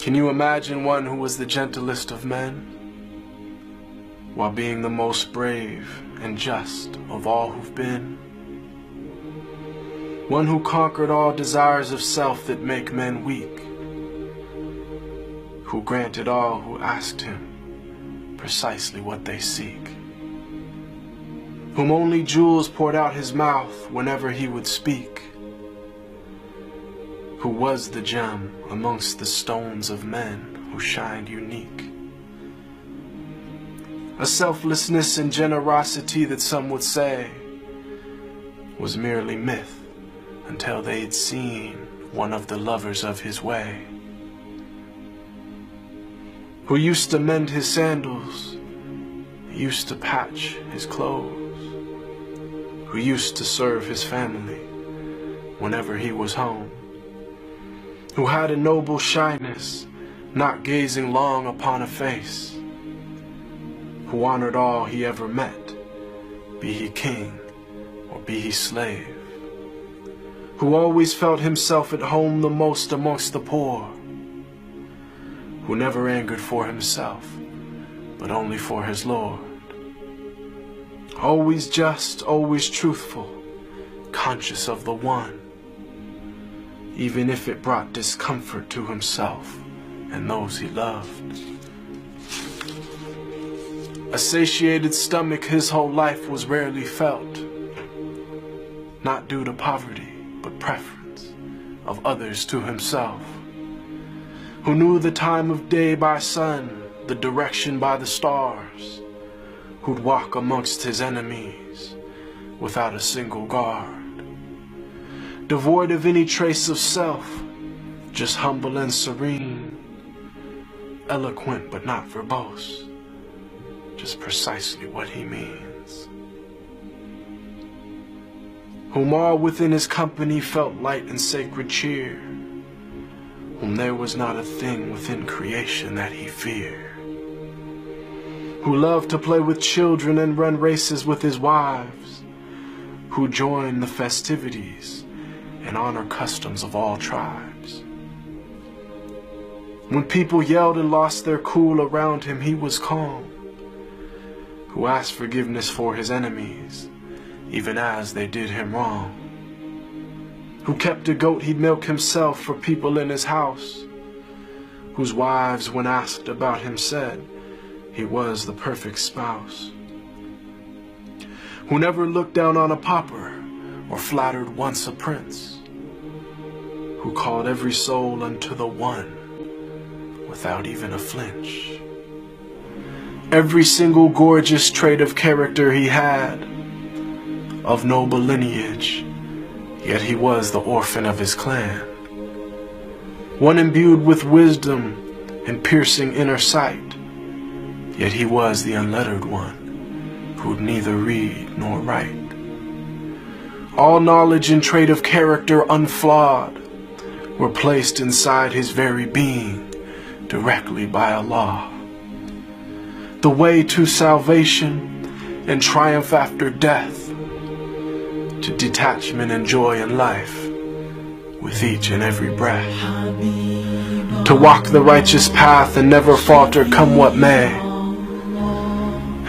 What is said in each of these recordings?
Can you imagine one who was the gentlest of men, while being the most brave and just of all who've been? One who conquered all desires of self that make men weak, who granted all who asked him precisely what they seek, whom only jewels poured out his mouth whenever he would speak, who was the gem amongst the stones of men who shined unique. A selflessness and generosity that some would say was merely myth until they'd seen one of the lovers of his way, who used to mend his sandals, used to patch his clothes, who used to serve his family whenever he was home, who had a noble shyness, not gazing long upon a face, who honored all he ever met, be he king or be he slave, who always felt himself at home the most amongst the poor, who never angered for himself, but only for his Lord, always just, always truthful, conscious of the one, even if it brought discomfort to himself and those he loved. A satiated stomach his whole life was rarely felt, not due to poverty, but preference of others to himself, who knew the time of day by sun, the direction by the stars, who'd walk amongst his enemies without a single guard, devoid of any trace of self, just humble and serene, eloquent but not verbose, just precisely what he means, whom all within his company felt light and sacred cheer, whom there was not a thing within creation that he feared, who loved to play with children and run races with his wives, who joined the festivities and honor customs of all tribes. When people yelled and lost their cool around him, he was calm, who asked forgiveness for his enemies, even as they did him wrong, who kept a goat he'd milk himself for people in his house, whose wives, when asked about him, said he was the perfect spouse, who never looked down on a pauper or flattered once a prince, who called every soul unto the one without even a flinch. Every single gorgeous trait of character he had, of noble lineage, yet he was the orphan of his clan, one imbued with wisdom and piercing inner sight, yet he was the unlettered one, who'd neither read nor write. All knowledge and trait of character unflawed were placed inside his very being directly by Allah. The way to salvation and triumph after death, to detachment and joy in life with each and every breath, to walk the righteous path and never falter come what may.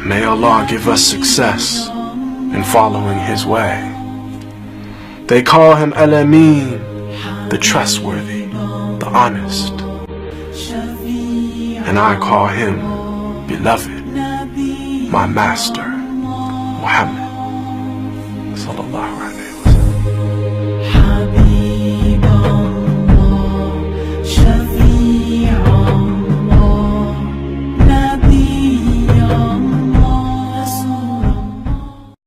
May Allah give us success in following his way. They call him Al-Amin, the trustworthy, the honest, and I call him beloved, my master, Muhammad.